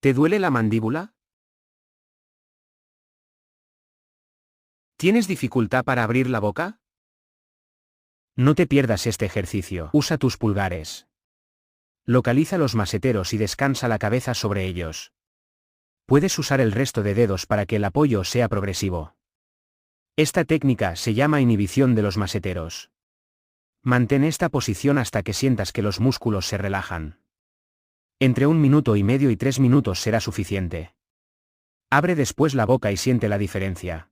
¿Te duele la mandíbula? ¿Tienes dificultad para abrir la boca? No te pierdas este ejercicio. Usa tus pulgares. Localiza los maseteros y descansa la cabeza sobre ellos. Puedes usar el resto de dedos para que el apoyo sea progresivo. Esta técnica se llama inhibición de los maseteros. Mantén esta posición hasta que sientas que los músculos se relajan. Entre 1 minuto y medio y 3 minutos será suficiente. Abre después la boca y siente la diferencia.